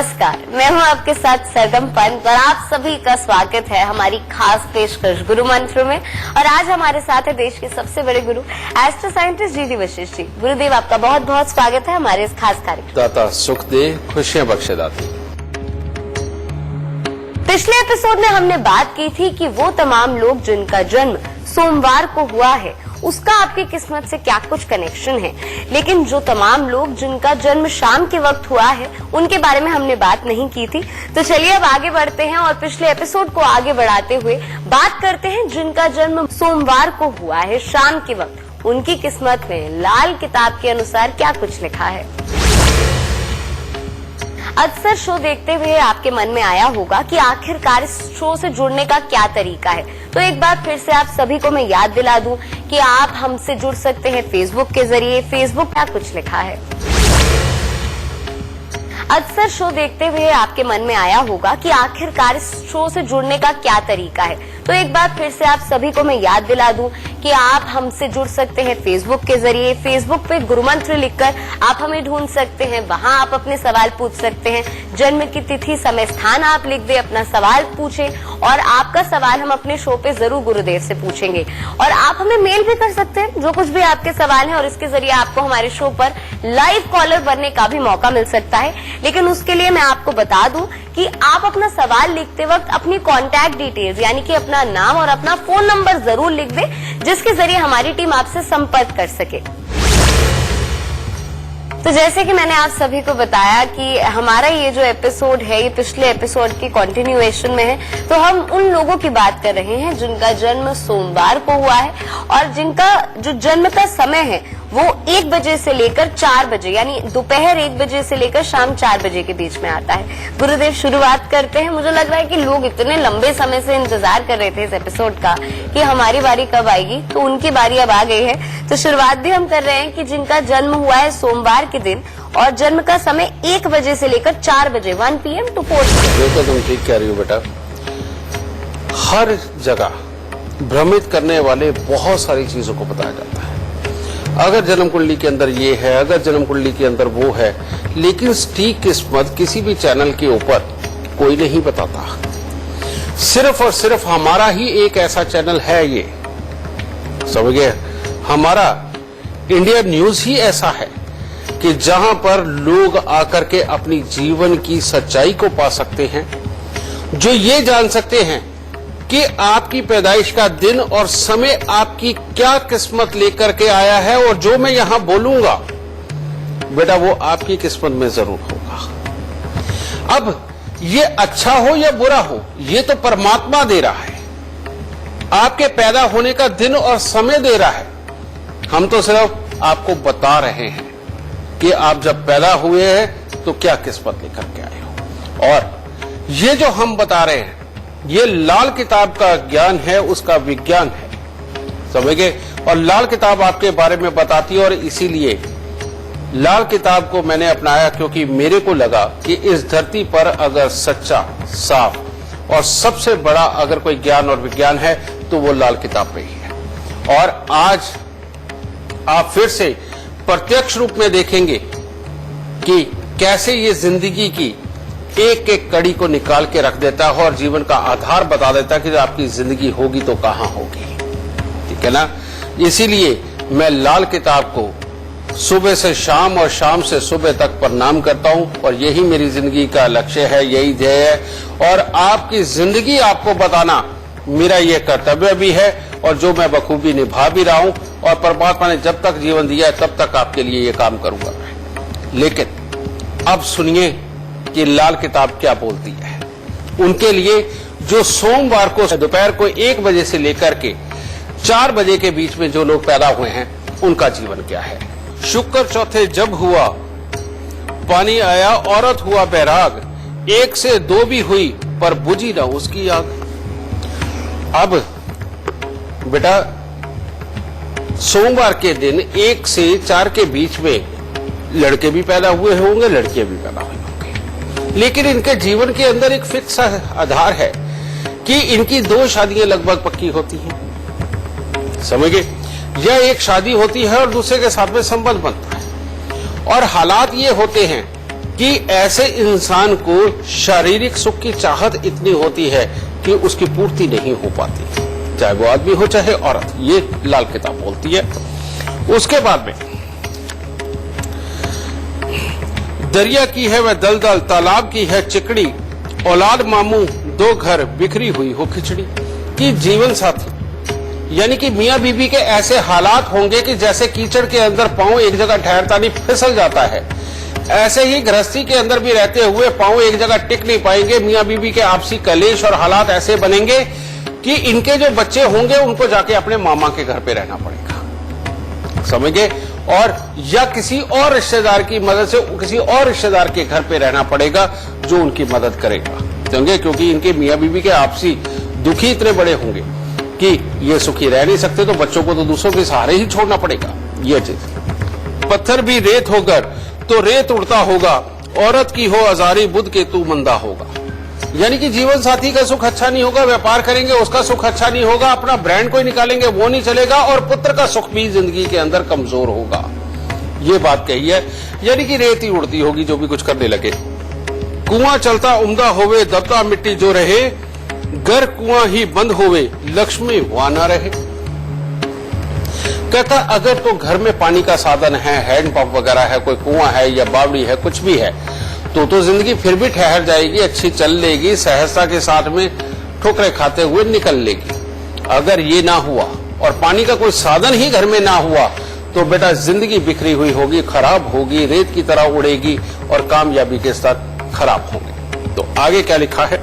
नमस्कार, मैं हूं आपके साथ सरगम पंत और आप सभी का स्वागत है हमारी खास पेशकश गुरु मंत्र में। और आज हमारे साथ है देश के सबसे बड़े गुरु एस्ट्रो साइंटिस्ट जी वशिष्ठ जी। गुरुदेव, आपका बहुत बहुत स्वागत है हमारे इस खास कार्यक्रम। दाता सुख दे, खुशियां बख्शे दाता। पिछले एपिसोड में हमने बात की थी कि वो तमाम लोग जिनका जन्म सोमवार को हुआ है उसका आपकी किस्मत से क्या कुछ कनेक्शन है, लेकिन जो तमाम लोग जिनका जन्म शाम के वक्त हुआ है उनके बारे में हमने बात नहीं की थी। तो चलिए अब आगे बढ़ते हैं और पिछले एपिसोड को आगे बढ़ाते हुए बात करते हैं जिनका जन्म सोमवार को हुआ है शाम के वक्त, उनकी किस्मत में लाल किताब के अनुसार क्या कुछ लिखा है। अक्सर शो देखते हुए आपके मन में आया होगा कि आखिरकार इस शो से जुड़ने का क्या तरीका है। तो एक बार फिर से आप सभी को मैं याद दिला दूं कि आप हमसे जुड़ सकते हैं फेसबुक के जरिए। फेसबुक क्या कुछ लिखा है। अक्सर शो देखते हुए आपके मन में आया होगा कि आखिरकार इस शो से जुड़ने का क्या तरीका है। तो एक बार फिर से आप सभी को मैं याद दिला दूं कि आप हमसे जुड़ सकते हैं फेसबुक के जरिए। फेसबुक पे गुरु मंत्र लिखकर आप हमें ढूंढ सकते हैं, वहां आप अपने सवाल पूछ सकते हैं। जन्म की तिथि, समय, स्थान आप लिख दे, अपना सवाल पूछें और आपका सवाल हम अपने शो पे जरूर गुरुदेव से पूछेंगे। और आप हमें मेल भी कर सकते हैं जो कुछ भी आपके सवाल हैं और इसके जरिए आपको हमारे शो पर लाइव कॉलर बनने का भी मौका मिल सकता है। लेकिन उसके लिए मैं आपको बता दूं कि आप अपना सवाल लिखते वक्त अपनी कॉन्टैक्ट डिटेल्स यानी कि अपना नाम और अपना फोन नंबर जरूर लिख दें, जिसके जरिए हमारी टीम आपसे संपर्क कर सके। तो जैसे कि मैंने आप सभी को बताया कि हमारा ये जो एपिसोड है ये पिछले एपिसोड की कंटिन्यूएशन में है। तो हम उन लोगों की बात कर रहे हैं जिनका जन्म सोमवार को हुआ है और जिनका जो जन्म का समय है वो 1 बजे से लेकर 4 बजे यानी दोपहर 1 बजे से लेकर शाम 4 बजे के बीच में आता है। गुरुदेव, शुरुआत करते हैं। मुझे लग रहा है कि लोग इतने लंबे समय से इंतजार कर रहे थे इस एपिसोड का कि हमारी बारी कब आएगी, तो उनकी बारी अब आ गई है। तो शुरुआत भी हम कर रहे हैं कि जिनका जन्म हुआ है सोमवार के दिन और जन्म का समय 1 बजे से लेकर 4 बजे 1 PM to 4 PM। बिल्कुल तुम ठीक कह रही हो बेटा। हर जगह भ्रमित करने वाले बहुत सारी चीजों को बताया जाता है। अगर जन्म कुंडली के अंदर ये है, अगर जन्म कुंडली के अंदर वो है, लेकिन सटीक किस्मत किसी भी चैनल के ऊपर कोई नहीं बताता। सिर्फ और सिर्फ हमारा ही एक ऐसा चैनल है, ये समझ गए, हमारा इंडिया न्यूज ही ऐसा है कि जहां पर लोग आकर के अपनी जीवन की सच्चाई को पा सकते हैं, जो ये जान सकते हैं कि आपकी पैदाइश का दिन और समय आपकी क्या किस्मत लेकर के आया है। और जो मैं यहां बोलूंगा बेटा वो आपकी किस्मत में जरूर होगा। अब ये अच्छा हो या बुरा हो ये तो परमात्मा दे रहा है, आपके पैदा होने का दिन और समय दे रहा है। हम तो सिर्फ आपको बता रहे हैं कि आप जब पैदा हुए हैं तो क्या किस्मत लेकर के आए हो। और ये जो हम बता रहे हैं ये लाल किताब का ज्ञान है, उसका विज्ञान है, समझ गए। और लाल किताब आपके बारे में बताती है और इसीलिए लाल किताब को मैंने अपनाया क्योंकि मेरे को लगा कि इस धरती पर अगर सच्चा, साफ और सबसे बड़ा अगर कोई ज्ञान और विज्ञान है तो वो लाल किताब पे ही है। और आज आप फिर से प्रत्यक्ष रूप में देखेंगे कि कैसे ये जिंदगी की एक एक कड़ी को निकाल के रख देता है और जीवन का आधार बता देता है कि आपकी जिंदगी होगी तो कहां होगी, ठीक है ना। इसीलिए मैं लाल किताब को सुबह से शाम और शाम से सुबह तक प्रणाम करता हूं और यही मेरी जिंदगी का लक्ष्य है, यही ध्येय है। और आपकी जिंदगी आपको बताना मेरा ये कर्तव्य भी है और जो मैं बखूबी निभा भी रहा हूं। और परमात्मा ने जब तक जीवन दिया है तब तक आपके लिए ये काम करूंगा। लेकिन अब सुनिए कि लाल किताब क्या बोलती है उनके लिए जो सोमवार को दोपहर को 1 बजे से लेकर के 4 बजे के बीच में जो लोग पैदा हुए हैं उनका जीवन क्या है। शुक्र चौथे जब हुआ पानी आया, औरत हुआ बैराग, 1 से 2 भी हुई पर बुझी ना उसकी आग। अब बेटा सोमवार के दिन 1 से 4 के बीच में लड़के भी पैदा हुए होंगे, लड़कियां भी पैदा हुई होंगी, लेकिन इनके जीवन के अंदर एक फिक्स आधार है कि इनकी 2 शादियां लगभग पक्की होती हैं, समझ गए। यह एक शादी होती है और दूसरे के साथ में संबंध बनता है। और हालात ये होते हैं कि ऐसे इंसान को शारीरिक सुख की चाहत इतनी होती है कि उसकी पूर्ति नहीं हो पाती, चाहे वो आदमी हो चाहे औरत। ये लाल किताब बोलती है। उसके बाद में दरिया की है वह दलदल, तालाब की है चिकड़ी, औलाद मामू दो घर बिखरी हुई हो खिचड़ी। कि जीवन साथी यानी कि मियां बीबी के ऐसे हालात होंगे कि जैसे कीचड़ के अंदर पांव एक जगह ठहरता नहीं, फिसल जाता है, ऐसे ही गृहस्थी के अंदर भी रहते हुए पांव एक जगह टिक नहीं पाएंगे। मियां बीबी के आपसी कलेश और हालात ऐसे बनेंगे कि इनके जो बच्चे होंगे उनको जाके अपने मामा के घर पे रहना पड़ेगा, समझ गए, और या किसी और रिश्तेदार की मदद से किसी और रिश्तेदार के घर पे रहना पड़ेगा जो उनकी मदद करेगा, समझे, क्योंकि इनके मियां बीबी के आपसी दुखी इतने बड़े होंगे कि ये सुखी रह नहीं सकते, तो बच्चों को तो दूसरों के सहारे ही छोड़ना पड़ेगा। ये चीज। पत्थर भी रेत होकर तो रेत उड़ता होगा, औरत की हो आजारी बुध के तू मंदा होगा। यानी कि जीवन साथी का सुख अच्छा नहीं होगा, व्यापार करेंगे उसका सुख अच्छा नहीं होगा, अपना ब्रांड कोई निकालेंगे वो नहीं चलेगा, और पुत्र का सुख भी जिंदगी के अंदर कमजोर होगा। ये बात कही है, यानी कि रेत ही उड़ती होगी जो भी कुछ करने लगे। कुआं चलता उम्दा होवे, दबता मिट्टी जो रहे, घर कुआं ही बंद होवे, लक्ष्मी वहां ना रहे। कहता अगर तो घर में पानी का साधन है, हैंडपंप वगैरह है, कोई कुआं है या बावड़ी है, कुछ भी है, तो जिंदगी फिर भी ठहर जाएगी, अच्छी चल लेगी, सहजता के साथ में ठोकरे खाते हुए निकल लेगी। अगर ये ना हुआ और पानी का कोई साधन ही घर में ना हुआ तो बेटा जिंदगी बिखरी हुई होगी, खराब होगी, रेत की तरह उड़ेगी और कामयाबी के साथ खराब होंगे। तो आगे क्या लिखा है,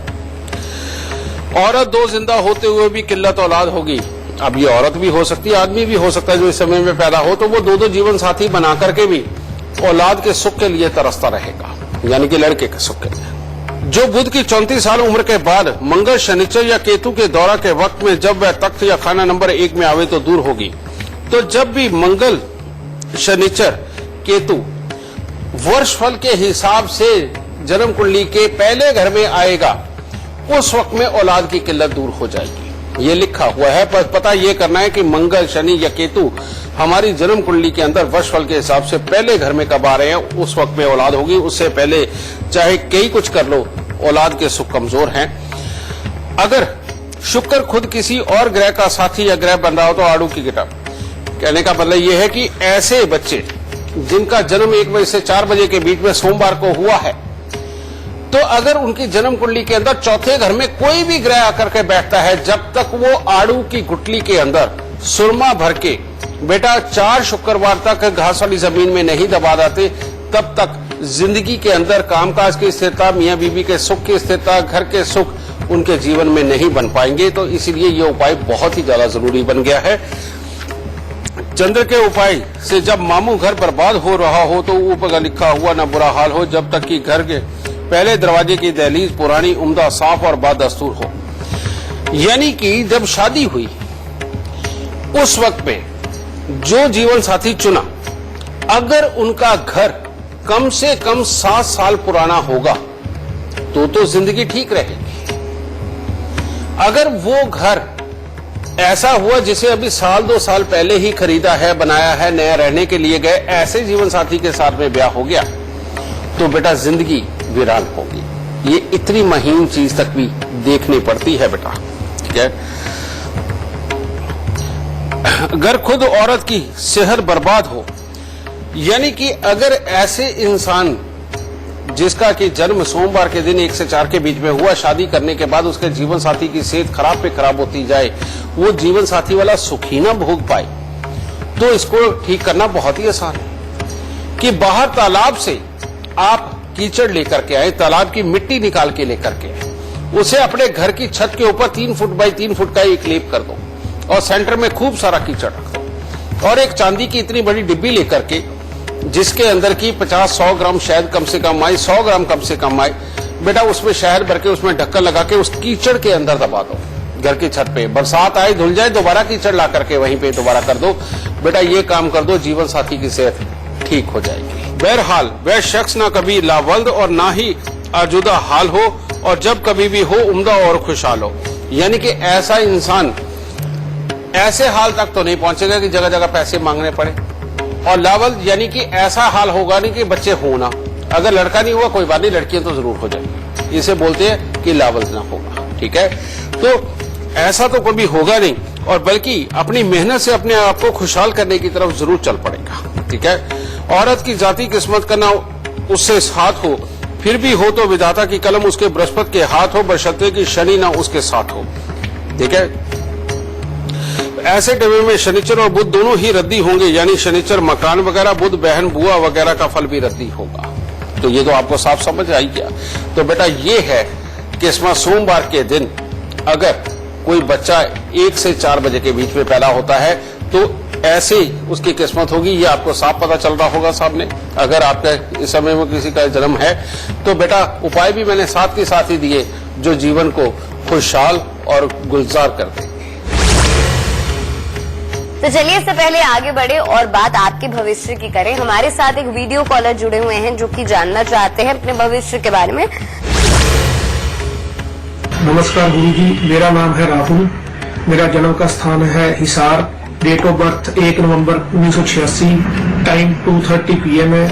औरत दो जिंदा होते हुए भी किल्लत औलाद होगी। अब ये औरत भी हो सकती है, आदमी भी हो सकता है जो इस समय में पैदा हो, तो वो दो जीवन साथी बना करके भी औलाद के सुख के लिए तरसता रहेगा, यानी कि लड़के के सुख के लिए। जो बुध की 34 साल उम्र के बाद मंगल शनिचर या केतु के दौरा के वक्त में जब वह तख्त या खाना नंबर 1 में आवे तो दूर होगी। तो जब भी मंगल शनिचर केतु वर्षफल के हिसाब से जन्म कुंडली के पहले घर में आएगा, उस वक्त में औलाद की किल्लत दूर हो जाएगी। ये लिखा हुआ है, पर पता ये करना है कि मंगल शनि या केतु हमारी जन्म कुंडली के अंदर वर्षफल के हिसाब से पहले घर में कब आ रहे हैं, उस वक्त में औलाद होगी। उससे पहले चाहे कई कुछ कर लो, औलाद के सुख कमजोर हैं। अगर शुक्र खुद किसी और ग्रह का साथी या ग्रह बन रहा हो तो आड़ू की गिटा। कहने का मतलब यह है कि ऐसे बच्चे जिनका जन्म 1 बजे से 4 बजे के बीच में सोमवार को हुआ है, तो अगर उनकी जन्म कुंडली के अंदर चौथे घर में कोई भी ग्रह आकर के बैठता है, जब तक वो आड़ू की गुठली के अंदर सुरमा भर के बेटा 4 शुक्रवार तक घास वाली जमीन में नहीं दबा देते, तब तक जिंदगी के अंदर कामकाज की स्थिरता, मियां बीबी के सुख की स्थिरता, घर के सुख उनके जीवन में नहीं बन पाएंगे। तो इसीलिए ये उपाय बहुत ही ज्यादा जरूरी बन गया है। चंद्र के उपाय से जब मामू घर बर्बाद हो रहा हो तो ऊपर लिखा हुआ न बुरा हाल हो, जब तक कि घर के पहले दरवाजे की दहलीज पुरानी उम्दा साफ और बादस्तूर हो। यानी कि जब शादी हुई उस वक्त में जो जीवन साथी चुना, अगर उनका घर कम से कम 7 साल पुराना होगा तो जिंदगी ठीक रहेगी। अगर वो घर ऐसा हुआ जिसे अभी 1-2 साल पहले ही खरीदा है, बनाया है, नया रहने के लिए गए, ऐसे जीवन साथी के साथ में ब्याह हो गया तो बेटा जिंदगी वीरान होगी। ये इतनी महीन चीज तक भी देखनी पड़ती है बेटा, ठीक है। अगर खुद औरत की सेहत बर्बाद हो, यानी कि अगर ऐसे इंसान जिसका कि जन्म सोमवार के दिन 1 से 4 के बीच में हुआ, शादी करने के बाद उसके जीवन साथी की सेहत खराब पे खराब होती जाए, वो जीवन साथी वाला सुख ही ना भोग पाए, तो इसको ठीक करना बहुत ही आसान है कि बाहर तालाब से आप कीचड़ लेकर के आए, तालाब की मिट्टी निकाल के लेकर के आए, उसे अपने घर की छत के ऊपर 3 फुट बाई 3 फुट का एक लेप कर दो और सेंटर में खूब सारा कीचड़ रख दो, और एक चांदी की इतनी बड़ी डिब्बी लेकर के जिसके अंदर की 50-100 ग्राम शहद कम से कम आए, 100 ग्राम कम से कम आए, बेटा उसमें शहद भर के उसमें ढक्कन लगा के उस कीचड़ के अंदर दबा दो घर की छत पे। बरसात आए धुल जाए, दोबारा कीचड़ ला करके वहीं पे दोबारा कर दो। बेटा ये काम कर दो, जीवन साथी की सेहत ठीक हो जाएगी। बहरहाल वह शख्स ना कभी लावल्द और ना ही आजुदा हाल हो, और जब कभी भी हो उम्दा और खुशहाल हो। यानी कि ऐसा इंसान ऐसे हाल तक तो नहीं पहुंचेगा कि जगह जगह पैसे मांगने पड़े, और लावल्द यानी कि ऐसा हाल होगा नहीं कि बच्चे हो ना, अगर लड़का नहीं हुआ कोई बात नहीं, लड़कियां तो जरूर हो जाएंगी। इसे बोलते हैं कि लावलना होगा। ठीक है, तो ऐसा तो कभी होगा नहीं, और बल्कि अपनी मेहनत से अपने आप को खुशहाल करने की तरफ जरूर चल पड़ेगा। ठीक है, औरत की जाति किस्मत का ना उससे साथ हो, फिर भी हो तो विधाता की कलम उसके बृहस्पति के हाथ हो, बशर्ते कि शनि ना उसके साथ हो। ठीक है, ऐसे टाइम में शनिचर और बुध दोनों ही रद्दी होंगे, यानी शनिचर मकान वगैरह, बुध बहन बुआ वगैरह का फल भी रद्दी होगा। तो ये तो आपको साफ समझ आई गया। तो बेटा ये है कि इसमें सोमवार के दिन अगर कोई बच्चा 1 से 4 बजे के बीच में पैदा होता है तो ऐसे उसकी किस्मत होगी, ये आपको साफ पता चल रहा होगा सामने। अगर आपका इस समय में किसी का जन्म है तो बेटा उपाय भी मैंने साथ के साथ ही दिए जो जीवन को खुशहाल और गुलजार कर देंगे। तो चलिए इससे पहले आगे बढ़े और बात आपके भविष्य की करें। हमारे साथ एक वीडियो कॉलर जुड़े हुए हैं जो कि जानना चाहते हैं अपने भविष्य के बारे में। नमस्कार गुरु जी, मेरा नाम है राहुल, मेरा जन्म का स्थान है Hisar, date of birth 1 November 1986, time 2:30 PM है।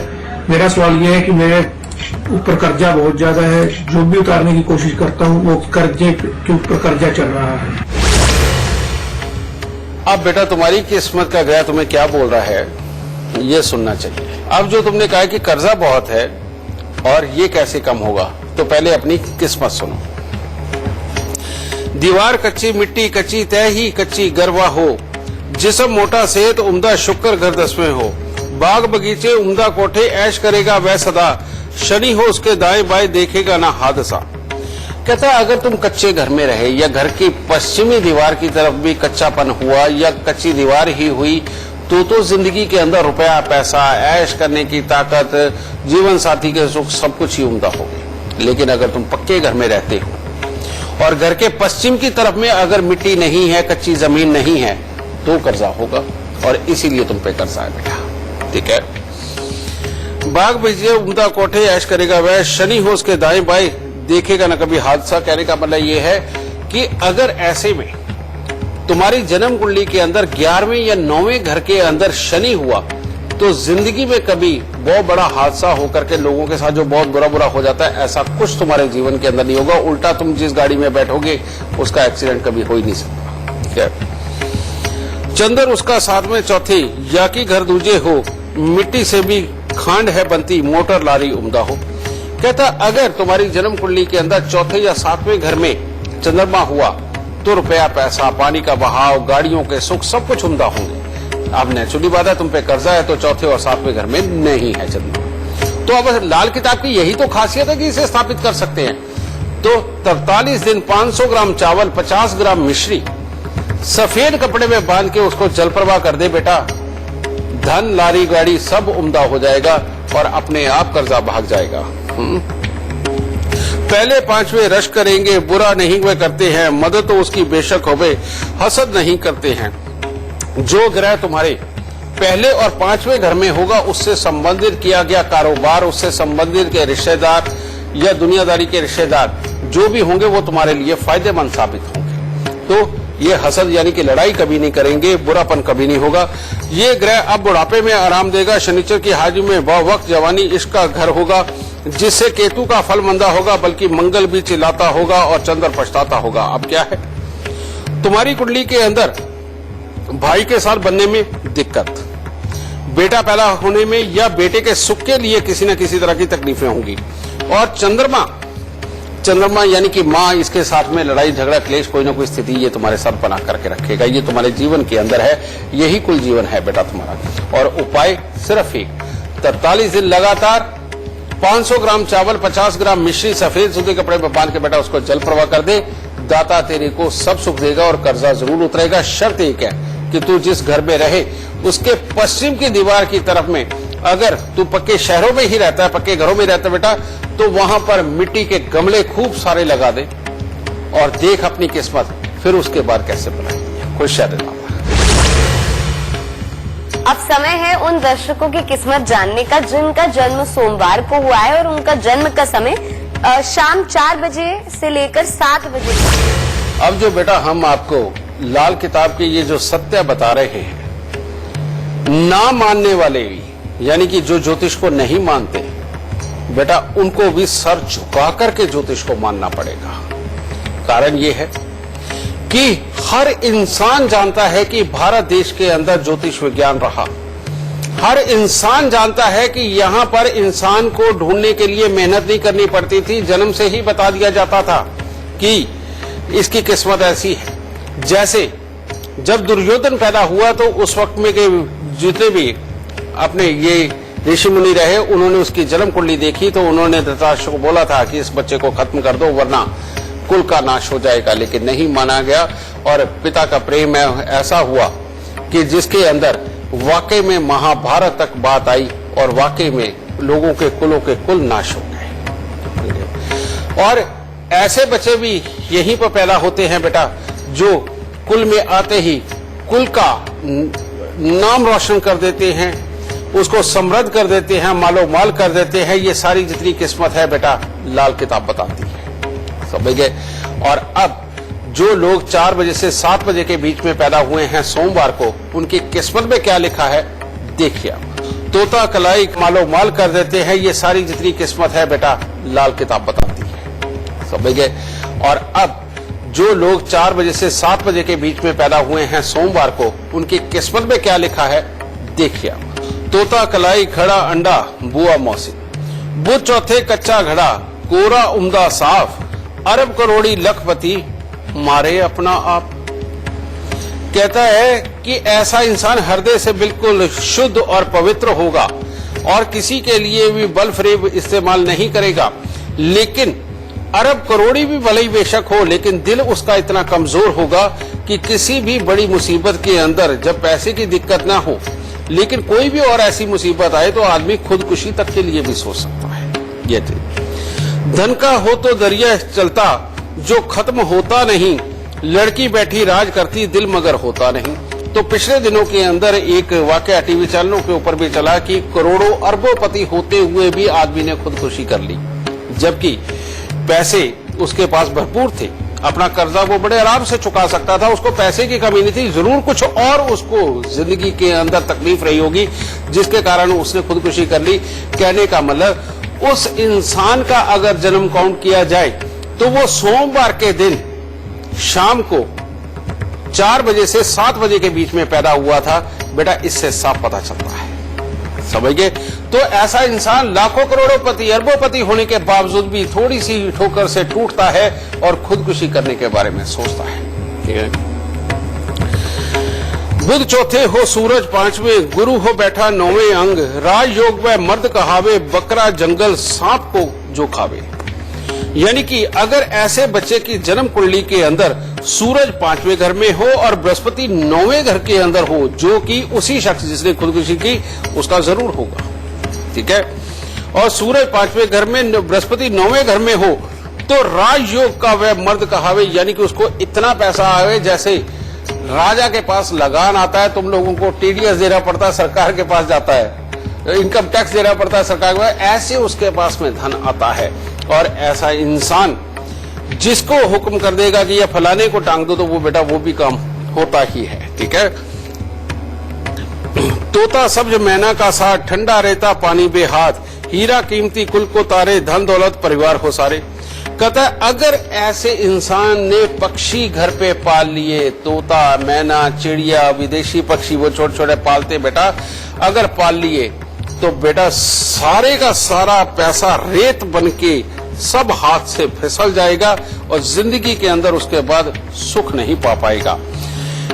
मेरा सवाल यह है कि मेरे ऊपर कर्जा बहुत ज्यादा है, जो भी उतारने की कोशिश करता हूँ वो कर्जे के ऊपर कर्जा चल रहा है। अब बेटा तुम्हारी किस्मत का ग्रह तुम्हें क्या बोल रहा है ये सुनना चाहिए। अब जो तुमने कहा कि कर्जा बहुत है और ये कैसे कम होगा, तो पहले अपनी किस्मत सुनो। दीवार कच्ची, मिट्टी कच्ची, तय ही कच्ची, गरवा हो, जिस्म मोटा, सेहत उम्दा, शुक्र घर 10वें हो, बाग बगीचे उम्दा, कोठे ऐश करेगा वह सदा, शनि हो उसके दाएं बाएं देखेगा ना हादसा। कहता है अगर तुम कच्चे घर में रहे या घर की पश्चिमी दीवार की तरफ भी कच्चापन हुआ या कच्ची दीवार ही हुई तो जिंदगी के अंदर रुपया पैसा, ऐश करने की ताकत, जीवन साथी के सुख सब कुछ ही उम्दा होगी। लेकिन अगर तुम पक्के घर में रहते हो और घर के पश्चिम की तरफ में अगर मिट्टी नहीं है, कच्ची जमीन नहीं है, तो कर्जा होगा और इसीलिए तुम पे कर्जा है बेटा। ठीक है, बाग बगीचे उम्दा, कोठे ऐश करेगा वह, शनि हो उसके दाएं बाएं देखेगा ना कभी हादसा। कहने का मतलब ये है कि अगर ऐसे में तुम्हारी जन्म कुंडली के अंदर 11वें या 9वें घर के अंदर शनि हुआ तो जिंदगी में कभी बहुत बड़ा हादसा होकर के लोगों के साथ जो बहुत बुरा हो जाता है, ऐसा कुछ तुम्हारे जीवन के अंदर नहीं होगा। उल्टा तुम जिस गाड़ी में बैठोगे उसका एक्सीडेंट कभी हो ही नहीं सकता। ठीक है, चंद्र उसका 7वें चौथे, या कि घर दूजे हो, मिट्टी से भी खांड है बनती, मोटर लारी उम्दा हो। कहता अगर तुम्हारी जन्म कुंडली के अंदर 4थे या 7वें घर में चंद्रमा हुआ तो रुपया पैसा, पानी का बहाव, गाड़ियों के सुख सब कुछ उम्दा होंगे। अब नेचुरली बात है तुम पे कर्जा है तो 4थे और 7वें घर में नहीं है चंद्रमा। तो अब लाल किताब की यही तो खासियत है कि इसे स्थापित कर सकते हैं। तो 43 दिन 500 ग्राम चावल, 50 ग्राम मिश्री सफेद कपड़े में बांध के उसको जल प्रवाह कर दे बेटा, धन लारी गाड़ी सब उम्दा हो जाएगा और अपने आप कर्जा भाग जाएगा। पहले 5वें रश करेंगे, बुरा नहीं वे करते हैं, मदद तो उसकी बेशक होवे, हसद नहीं करते हैं। जो ग्रह तुम्हारे पहले और 5वें घर में होगा उससे संबंधित किया गया कारोबार, उससे संबंधित के रिश्तेदार या दुनियादारी के रिश्तेदार जो भी होंगे वो तुम्हारे लिए फायदेमंद साबित होंगे। तो ये हसद यानी कि लड़ाई कभी नहीं करेंगे, बुरापन कभी नहीं होगा। ये ग्रह अब बुढ़ापे में आराम देगा। शनिचर की हाजिरी में वक्त जवानी इश्क का घर होगा, जिससे केतु का फल मंदा होगा, बल्कि मंगल भी चिल्लाता होगा और चंद्र पछताता होगा। अब क्या है तुम्हारी कुंडली के अंदर भाई के साथ बनने में दिक्कत, बेटा पैदा होने में या बेटे के सुख के लिए किसी न किसी तरह की तकलीफें होंगी। और चंद्रमा यानी कि माँ, इसके साथ में लड़ाई झगड़ा क्लेश कोई ना कोई स्थिति ये तुम्हारे साथ बना करके रखेगा। ये तुम्हारे जीवन के अंदर है, यही कुल जीवन है बेटा तुम्हारा। और उपाय सिर्फ एक, 43 दिन लगातार 500 ग्राम चावल, 50 ग्राम मिश्री सफेद सूती कपड़े में बांध के बेटा उसको जल प्रवाह कर दे। दाता तेरे को सब सुख देगा और कर्जा जरूर उतरेगा। शर्त एक है कि तू जिस घर में रहे उसके पश्चिम की दीवार की तरफ में, अगर तू पक्के शहरों में ही रहता है, पक्के घरों में रहता है बेटा, तो वहां पर मिट्टी के गमले खूब सारे लगा दे और देख अपनी किस्मत फिर उसके बाद कैसे बनाएंगे। खुशियां देना। अब समय है उन दर्शकों की किस्मत जानने का जिनका जन्म सोमवार को हुआ है और उनका जन्म का समय शाम 4 बजे से लेकर 7 बजे। अब जो बेटा हम आपको लाल किताब के ये जो सत्य बता रहे हैं, ना मानने वाले भी यानी कि जो ज्योतिष को नहीं मानते बेटा उनको भी सर झुका करके ज्योतिष को मानना पड़ेगा। कारण ये है कि हर इंसान जानता है कि भारत देश के अंदर ज्योतिष विज्ञान रहा। हर इंसान जानता है कि यहां पर इंसान को ढूंढने के लिए मेहनत नहीं करनी पड़ती थी, जन्म से ही बता दिया जाता था कि इसकी किस्मत ऐसी है। जैसे जब दुर्योधन पैदा हुआ तो उस वक्त में के जितने भी अपने ये ऋषि मुनि रहे, उन्होंने उसकी जन्म कुंडली देखी तो उन्होंने धृतराष्ट्र को बोला था कि इस बच्चे को खत्म कर दो वरना कुल का नाश हो जाएगा, लेकिन नहीं माना गया। और पिता का प्रेम ऐसा हुआ कि जिसके अंदर वाकई में महाभारत तक बात आई और वाकई में लोगों के कुलों के कुल नाश हो गए। और ऐसे बच्चे भी यहीं पर पैदा होते हैं बेटा, जो कुल में आते ही कुल का नाम रोशन कर देते हैं, उसको समृद्ध कर देते हैं, मालो माल कर देते हैं। ये सारी जितनी किस्मत है बेटा लाल किताब बताती है, समझ गए। और अब जो लोग 4 बजे से 7 बजे के बीच में पैदा हुए हैं सोमवार को, उनकी किस्मत में क्या लिखा है देखिए। तोता कलाई मालो माल कर देते हैं। ये सारी जितनी किस्मत है बेटा लाल किताब बताती है, समझ गए। और अब जो लोग 4 बजे से 7 बजे के बीच में पैदा हुए हैं सोमवार को, उनकी किस्मत में क्या लिखा है देखिए। तोता कलाई खड़ा अंडा बुआ मौसी, बुध चौथे कच्चा घड़ा, कोरा उम्दा साफ, अरब करोड़ी लखपति मारे अपना आप। कहता है कि ऐसा इंसान हृदय से बिल्कुल शुद्ध और पवित्र होगा और किसी के लिए भी बल फरेब इस्तेमाल नहीं करेगा, लेकिन अरब करोड़ी भी भले ही बेशक हो, लेकिन दिल उसका इतना कमजोर होगा कि किसी भी बड़ी मुसीबत के अंदर जब पैसे की दिक्कत ना हो, लेकिन कोई भी और ऐसी मुसीबत आए तो आदमी खुदकुशी तक के लिए भी सोच सकता है। ये धन का हो तो दरिया चलता जो खत्म होता नहीं, लड़की बैठी राज करती दिल मगर होता नहीं। तो पिछले दिनों के अंदर एक वाकया टीवी चैनलों के ऊपर भी चला कि करोड़ों अरबोंपति होते हुए भी आदमी ने खुदकुशी कर ली, जबकि पैसे उसके पास भरपूर थे, अपना कर्जा वो बड़े आराम से चुका सकता था, उसको पैसे की कमी नहीं थी। जरूर कुछ और उसको जिंदगी के अंदर तकलीफ रही होगी जिसके कारण उसने खुदकुशी कर ली। कहने का मतलब उस इंसान का अगर जन्म काउंट किया जाए तो वो सोमवार के दिन शाम को 4 बजे से 7 बजे के बीच में पैदा हुआ था। बेटा इससे साफ पता चलता है, समझ गए। तो ऐसा इंसान लाखों करोड़ों पति अरबों होने के बावजूद भी थोड़ी सी ठोकर से टूटता है और खुदकुशी करने के बारे में सोचता है। ठीक है। बुध चौथे हो सूरज 5वें, गुरु हो बैठा 9वें अंग, राजयोग व मर्द कहावे, बकरा जंगल सांप को जो खावे। यानी कि अगर ऐसे बच्चे की जन्म कुंडली के अंदर सूरज 5वें घर में हो और बृहस्पति 9वें घर के अंदर हो, जो कि उसी शख्स जिसने खुदकुशी की उसका जरूर होगा, ठीक है। और सूरज 5वें घर में बृहस्पति 9वें घर में हो तो राजयोग का वह मर्द कहावे, यानी कि उसको इतना पैसा आवे जैसे राजा के पास लगान आता है, तुम लोगों को टीडीएस देना पड़ता है, सरकार के पास जाता है, इनकम टैक्स देना पड़ता है सरकार को, ऐसे उसके पास में धन आता है। और ऐसा इंसान जिसको हुक्म कर देगा कि यह फलाने को टांग दो, तो वो बेटा वो भी काम होता ही है, ठीक है। तोता सब्ज मैना का साथ, ठंडा रहता पानी बेहाथ, हीरा कीमती कुल को तारे, धन दौलत परिवार हो सारे। कहता है अगर ऐसे इंसान ने पक्षी घर पे पाल लिए, तोता मैना चिड़िया विदेशी पक्षी वो छोटे छोटे पालते बेटा, अगर पाल लिए तो बेटा सारे का सारा पैसा रेत बनके सब हाथ से फिसल जाएगा और जिंदगी के अंदर उसके बाद सुख नहीं पा पाएगा।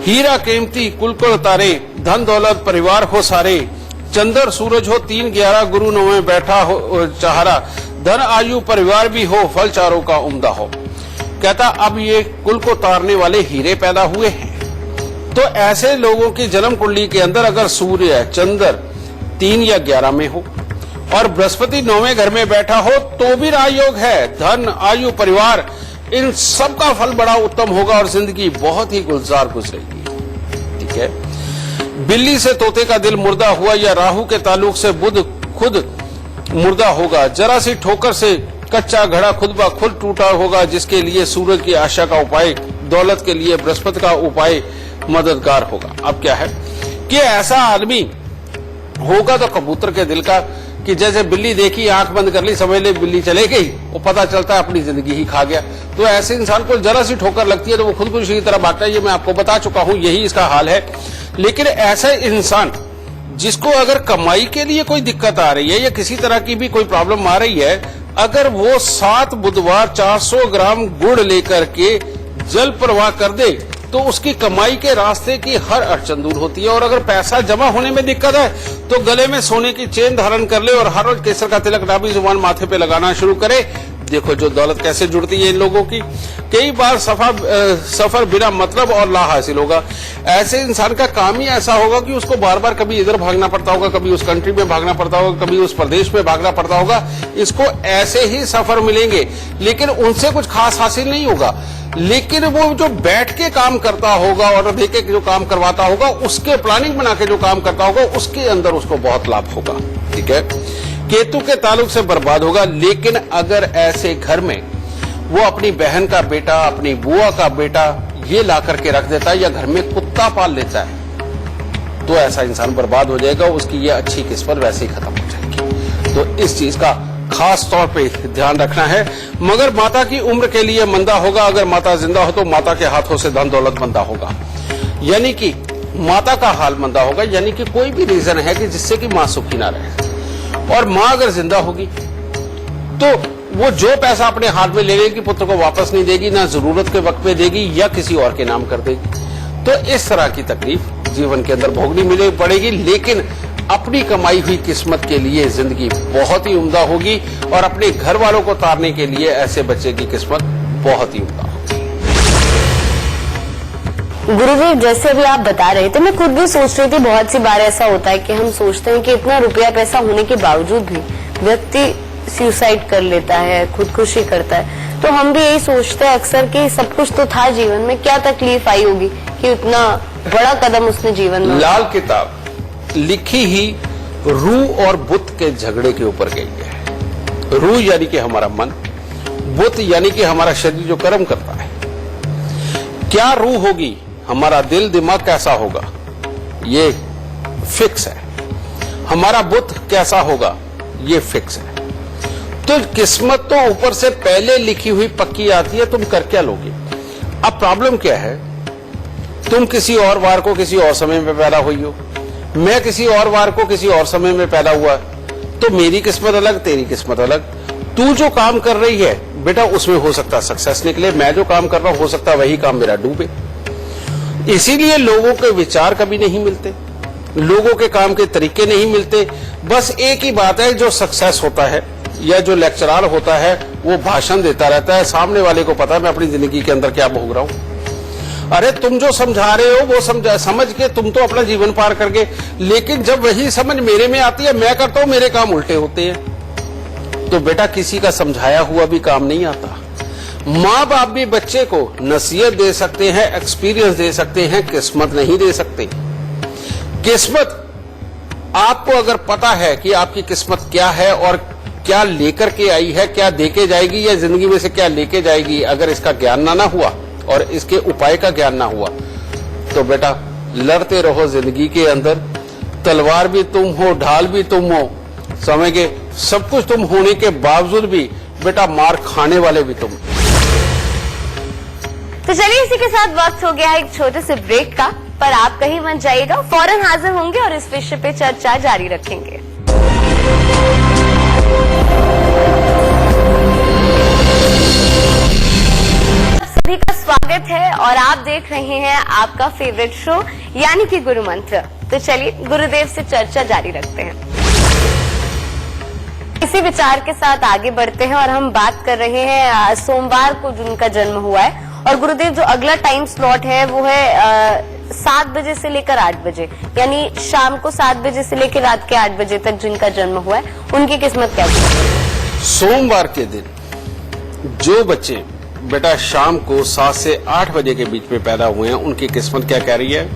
हीरा कीमती कुल को तारे, धन दौलत परिवार हो सारे, चंद्र सूरज हो 3-11, गुरु 9 बैठा हो चाहरा, धन आयु परिवार भी हो, फल चारों का उम्दा हो। कहता अब ये कुल को तारने वाले हीरे पैदा हुए हैं। तो ऐसे लोगों की जन्म कुंडली के अंदर अगर सूर्य चंद्र 3 या 11 में हो और बृहस्पति 9वें घर में बैठा हो तो भी राजयोग है, धन आयु परिवार इन सब का फल बड़ा उत्तम होगा और जिंदगी बहुत ही गुलजार गुजरेगी, ठीक है। बिल्ली से तोते का दिल मुर्दा हुआ या राहु के ताल्लुक से बुध खुद मुर्दा होगा, जरा सी ठोकर से कच्चा घड़ा खुद ब खुद टूटा होगा, जिसके लिए सूरज की आशा का उपाय, दौलत के लिए बृहस्पति का उपाय मददगार होगा। अब क्या है कि ऐसा आदमी होगा तो कबूतर के दिल का, कि जैसे बिल्ली देखी आंख बंद कर ली, समझ ले बिल्ली चले गई, वो पता चलता है अपनी जिंदगी ही खा गया। तो ऐसे इंसान को जरा सी ठोकर लगती है तो वो खुदकुशी की तरह भागता है। ये मैं आपको बता चुका हूं, यही इसका हाल है। लेकिन ऐसा इंसान जिसको अगर कमाई के लिए कोई दिक्कत आ रही है या किसी तरह की भी कोई प्रॉब्लम आ रही है, अगर वो 7 बुधवार 400 ग्राम गुड़ लेकर के जल प्रवाह कर दे तो उसकी कमाई के रास्ते की हर अड़चन दूर होती है। और अगर पैसा जमा होने में दिक्कत है तो गले में सोने की चेन धारण कर ले और हर रोज केसर का तिलक नाभि जुबान माथे पे लगाना शुरू करे। देखो जो दौलत कैसे जुड़ती है इन लोगों की। कई बार सफर बिना मतलब और लाभ हासिल होगा। ऐसे इंसान का काम ही ऐसा होगा कि उसको बार बार कभी इधर भागना पड़ता होगा, कभी उस कंट्री में भागना पड़ता होगा, कभी उस प्रदेश में भागना पड़ता होगा। इसको ऐसे ही सफर मिलेंगे लेकिन उनसे कुछ खास हासिल नहीं होगा। लेकिन वो जो बैठ के काम करता होगा और देख के जो काम करवाता होगा, उसके प्लानिंग बना के जो काम करता होगा, उसके अंदर उसको बहुत लाभ होगा। ठीक है, केतु के ताल्लुक से बर्बाद होगा। लेकिन अगर ऐसे घर में वो अपनी बहन का बेटा, अपनी बुआ का बेटा ये ला करके रख देता है या घर में कुत्ता पाल लेता है तो ऐसा इंसान बर्बाद हो जाएगा। उसकी ये अच्छी किस्मत वैसे ही खत्म हो जाएगी। तो इस चीज का खास तौर पे ध्यान रखना है। मगर माता की उम्र के लिए मंदा होगा। अगर माता जिंदा हो तो माता के हाथों से धन दौलत मंदा होगा, यानी कि माता का हाल मंदा होगा। यानी कि कोई भी रीजन है कि जिससे कि मां सुखी ना रहे। और मां अगर जिंदा होगी तो वो जो पैसा अपने हाथ में ले लेगी पुत्र को वापस नहीं देगी, ना जरूरत के वक्त पे देगी या किसी और के नाम कर देगी। तो इस तरह की तकलीफ जीवन के अंदर भोगनी पड़ेगी। लेकिन अपनी कमाई हुई किस्मत के लिए जिंदगी बहुत ही उम्दा होगी और अपने घर वालों को तारने के लिए ऐसे बच्चे की किस्मत बहुत ही उम्दा होगी। गुरुदेव, जैसे अभी आप बता रहे थे, मैं खुद भी सोच रही थी, बहुत सी बार ऐसा होता है कि हम सोचते हैं कि इतना रुपया पैसा होने के बावजूद भी व्यक्ति सुसाइड कर लेता है, खुदकुशी करता है। तो हम भी यही सोचते हैं अक्सर कि सब कुछ तो था जीवन में, क्या तकलीफ आई होगी कि इतना बड़ा कदम उसने जीवन में। लाल किताब लिखी ही रूह और बुत के झगड़े के ऊपर गई है। रूह यानी कि हमारा मन, बुत यानी कि हमारा शरीर जो कर्म करता है। क्या रूह होगी, हमारा दिल दिमाग कैसा होगा, ये फिक्स है। हमारा बुत कैसा होगा, ये फिक्स है। तो किस्मत तो ऊपर से पहले लिखी हुई पक्की आती है, तुम कर क्या लोगे। अब प्रॉब्लम क्या है, तुम किसी और वार को किसी और समय में पैदा हुई हो, मैं किसी और वार को किसी और समय में पैदा हुआ, तो मेरी किस्मत अलग, तेरी किस्मत अलग। तू जो काम कर रही है बेटा उसमें हो सकता सक्सेस निकले, मैं जो काम कर रहा हूं हो सकता वही काम मेरा डूबे। इसीलिए लोगों के विचार कभी नहीं मिलते, लोगों के काम के तरीके नहीं मिलते। बस एक ही बात है, जो सक्सेस होता है या जो लेक्चरर होता है वो भाषण देता रहता है, सामने वाले को पता है मैं अपनी जिंदगी के अंदर क्या भोग रहा हूं। अरे तुम जो समझा रहे हो वो समझ के तुम तो अपना जीवन पार कर गए, लेकिन जब वही समझ मेरे में आती है, मैं करता हूं, मेरे काम उल्टे होते हैं। तो बेटा किसी का समझाया हुआ भी काम नहीं आता। माँ बाप भी बच्चे को नसीहत दे सकते हैं, एक्सपीरियंस दे सकते हैं, किस्मत नहीं दे सकते। किस्मत आपको अगर पता है कि आपकी किस्मत क्या है और क्या लेकर के आई है, क्या देके जाएगी या जिंदगी में से क्या लेके जाएगी, अगर इसका ज्ञान ना हुआ और इसके उपाय का ज्ञान ना हुआ तो बेटा लड़ते रहो जिंदगी के अंदर। तलवार भी तुम हो, ढाल भी तुम हो, समझ गए, सब कुछ तुम होने के बावजूद भी बेटा मार खाने वाले भी तुम। तो चलिए इसी के साथ वक्त हो गया है एक छोटे से ब्रेक का, पर आप कहीं मत जाइएगा, फौरन हाजिर होंगे और इस विषय पे चर्चा जारी रखेंगे। सभी का स्वागत है और आप देख रहे हैं आपका फेवरेट शो यानी कि गुरु मंत्र। तो चलिए गुरुदेव से चर्चा जारी रखते हैं। इसी विचार के साथ आगे बढ़ते हैं और हम बात कर रहे हैं सोमवार को जिनका जन्म हुआ है। और गुरुदेव जो अगला टाइम स्लॉट है वो है 7 बजे से लेकर 8 बजे, यानी शाम को 7 बजे से लेकर रात के 8 बजे तक जिनका जन्म हुआ है उनकी किस्मत कैसी है। सोमवार के दिन जो बच्चे बेटा शाम को 7 से 8 बजे के बीच में पैदा हुए हैं उनकी किस्मत क्या कह रही है।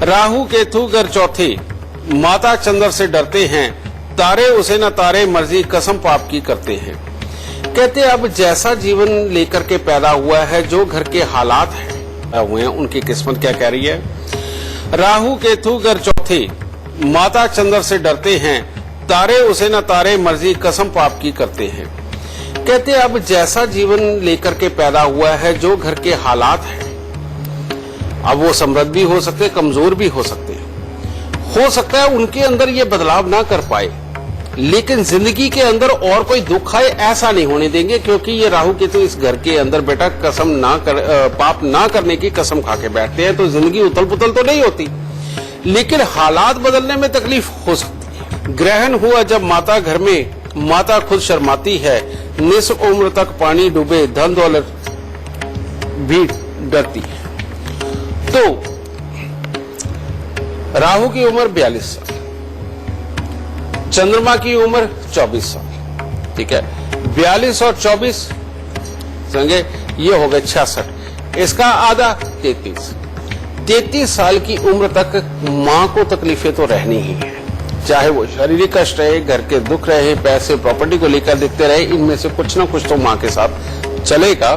राहु केतु घर चौथे, माता चंद्र से डरते हैं, तारे उसे न तारे, मर्जी कसम पाप की करते हैं। कहते अब जैसा जीवन लेकर के पैदा हुआ है, जो घर के हालात हुए हैं उनकी किस्मत क्या कह रही है। राहु केतु घर चौथे, माता चंद्र से डरते हैं, तारे उसे न तारे मर्जी कसम पाप की करते हैं। कहते हैं अब जैसा जीवन लेकर के पैदा हुआ है, जो घर के हालात हैं, अब वो समृद्ध भी हो सकते, कमजोर भी हो सकते हैं। हो सकता है उनके अंदर ये बदलाव ना कर पाए, लेकिन जिंदगी के अंदर और कोई दुख आए ऐसा नहीं होने देंगे, क्योंकि ये राहु केतु इस घर के अंदर बेटा पाप ना करने की कसम खा के बैठते हैं। तो जिंदगी उथल पुथल तो नहीं होती, लेकिन हालात बदलने में तकलीफ हो सकती है। ग्रहण हुआ जब माता घर में, माता खुद शर्माती है, निस उम्र तक पानी डूबे धन दौलत भी डरती है। तो राहु की उम्र 42 साल, चंद्रमा की उम्र 24 साल, ठीक है। 42 और 24 समझे, ये हो गए 66, इसका आधा 33 साल की उम्र तक मां को तकलीफें तो रहनी ही है, चाहे वो शारीरिक कष्ट रहे, घर के दुख रहे, पैसे प्रॉपर्टी को लेकर दिखते रहे, इनमें से कुछ ना कुछ तो मां के साथ चलेगा।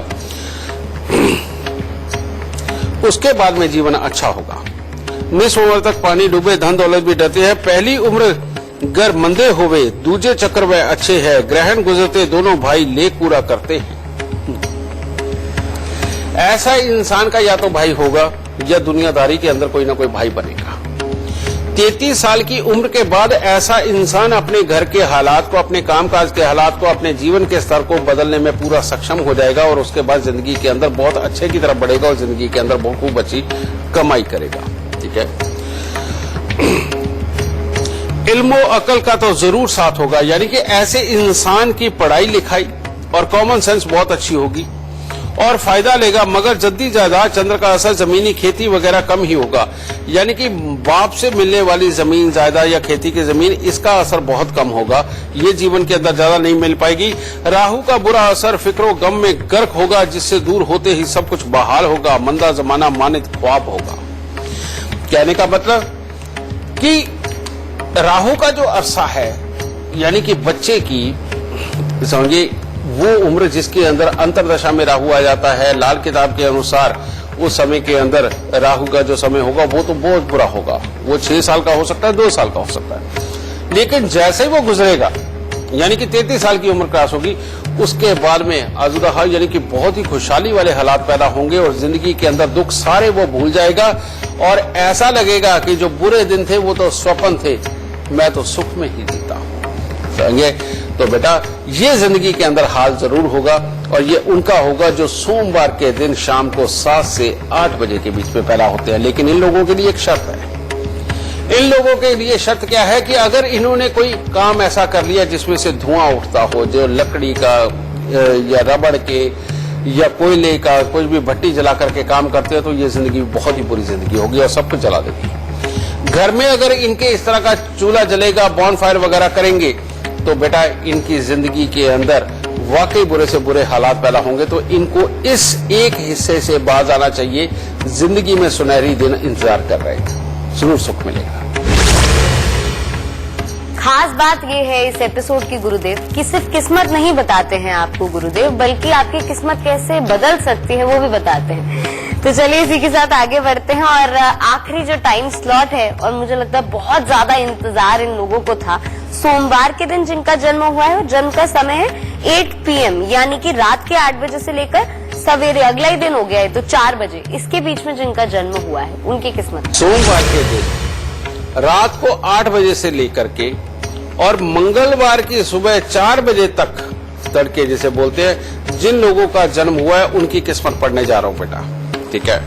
उसके बाद में जीवन अच्छा होगा। निस उम्र तक पानी डूबे धन दौलत भी डरते हैं। पहली उम्र गर मंदे होवे, दूजे चक्र वह अच्छे है, ग्रहण गुजरते दोनों भाई लेख पूरा करते हैं। ऐसा इंसान का या तो भाई होगा या दुनियादारी के अंदर कोई ना कोई भाई बनेगा। 33 साल की उम्र के बाद ऐसा इंसान अपने घर के हालात को, अपने कामकाज के हालात को, अपने जीवन के स्तर को बदलने में पूरा सक्षम हो जाएगा और उसके बाद जिंदगी के अंदर बहुत अच्छे की तरफ बढ़ेगा और जिंदगी के अंदर बहुत खूब अच्छी कमाई करेगा, ठीक है। इल्मो अकल का तो जरूर साथ होगा, यानी कि ऐसे इंसान की पढ़ाई लिखाई और कॉमन सेंस बहुत अच्छी होगी और फायदा लेगा, मगर जद्दी जायदाद चंद्र का असर जमीनी खेती वगैरह कम ही होगा, यानी कि बाप से मिलने वाली जमीन जायदाद या खेती की जमीन, इसका असर बहुत कम होगा, ये जीवन के अंदर ज्यादा नहीं मिल पाएगी। राहु का बुरा असर फिक्रो गम में गर्क होगा, जिससे दूर होते ही सब कुछ बहाल होगा, मंदा जमाना मानित ख्वाब होगा। कहने का मतलब कि राहु का जो अरसा है, यानी कि बच्चे की समझिए वो उम्र जिसके अंदर अंतरदशा में राहु आ जाता है, लाल किताब के अनुसार उस समय के अंदर राहु का जो समय होगा वो तो बहुत बुरा होगा। वो 6 साल का हो सकता है, 2 साल का हो सकता है, लेकिन जैसे ही वो गुजरेगा, यानी कि 33 साल की उम्र क्रॉस होगी, उसके बाद में आजुदा यानी कि बहुत ही खुशहाली वाले हालात पैदा होंगे और जिंदगी के अंदर दुख सारे वो भूल जाएगा और ऐसा लगेगा कि जो बुरे दिन थे वो तो स्वप्न थे, मैं तो सुख में ही जीता हूं। समझे? तो बेटा ये जिंदगी के अंदर हाल जरूर होगा और ये उनका होगा जो सोमवार के दिन शाम को 7 से 8 बजे के बीच में पैदा होते हैं। लेकिन इन लोगों के लिए एक शर्त है। इन लोगों के लिए शर्त क्या है कि अगर इन्होंने कोई काम ऐसा कर लिया जिसमें से धुआं उठता हो, जो लकड़ी का या रबड़ के या कोयले का, कुछ भी भट्टी जला करके काम करते हैं, तो ये जिंदगी बहुत ही बुरी जिंदगी होगी और सब कुछ जला देगी। घर में अगर इनके इस तरह का चूल्हा जलेगा, बॉन फायर वगैरह करेंगे, तो बेटा इनकी जिंदगी के अंदर वाकई बुरे से बुरे हालात पैदा होंगे। तो इनको इस एक हिस्से से बाज आना चाहिए। जिंदगी में सुनहरी दिन इंतजार कर रहे हैं, जरूर सुख मिलेगा। खास बात ये है इस एपिसोड की गुरुदेव कि सिर्फ किस्मत नहीं बताते हैं आपको गुरुदेव, बल्कि आपकी किस्मत कैसे बदल सकती है वो भी बताते हैं। तो चलिए इसी के साथ आगे बढ़ते हैं और आखिरी जो टाइम स्लॉट है, और मुझे लगता है बहुत ज्यादा इंतजार इन लोगों को था, सोमवार के दिन जिनका जन्म हुआ है, जन्म का समय है 8 PM, यानी कि रात के 8 बजे से लेकर सवेरे अगला ही दिन हो गया है तो 4 बजे, इसके बीच में जिनका जन्म हुआ है उनकी किस्मत। सोमवार के दिन रात को 8 बजे से लेकर के और मंगलवार की सुबह 4 बजे तक, तड़के जिसे बोलते हैं, जिन लोगों का जन्म हुआ है उनकी किस्मत पढ़ने जा रहा हूं बेटा, ठीक है।